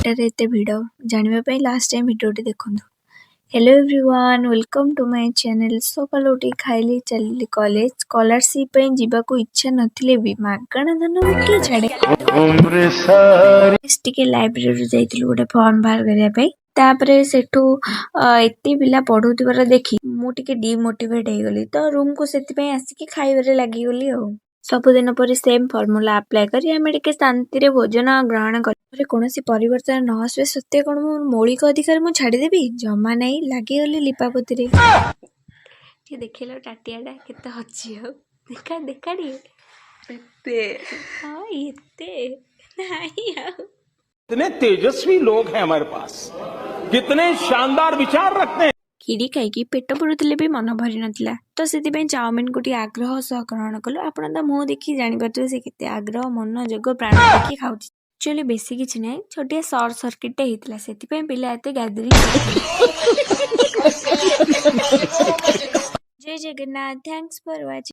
ଏଟାରେ ଏତେ ଭିଡ଼ ଜାଣିବା ପାଇଁ ଲାଷ୍ଟ ଟାଇମ୍ ଭିଡ଼ିଓଟି ଦେଖନ୍ତୁ। Hello everyone welcome to my channel. सकाल उठी खाइली चली कॉलेज स्कॉलरशिप जीवाकू इच्छा नथिले भी मागणा धन किए छाड़े टिके लाइब्रेरी जाइथिलु गोटे फॉर्म बाहर करिया पे तापरे सेठू एते पिला पढुथिबार देखि मु टिके डिमोटिवेट हे गली तो रूम को सेति पे आसी के खाइबारे लागि गली आ सबुदिन पर सेम फॉर्मूला अप्लाई करी आमे टिके शांति रे भोजन ग्रहण करे कोनोसी परिवर्तन न आसवे सत्य कोन मो मौलिक अधिकार मु छाडी देबी जमा नाही लागि गली लिपापति रे के देखिलो टाटियाडा केते हची हो देखा देखाडी एते हां एते नाही आ कितने तेजस्वी लोग हैं हमारे पास, कितने शानदार विचार रखते हैं। खिरी खाई पेट पुरुले भी मन भरी नथिला तो से चाउमिन को आग्रह सह ग्रहण कलु आपण तो मुँह देखी जापर से केते आग्रह मन जोग प्राण देखी खाऊ एक्चुअली बेसी किसी ना छोटिया सर्ट सर्किट होता से पिला एत गैदरिंग जय जगन्नाथ थैंक्स फॉर वाचिंग।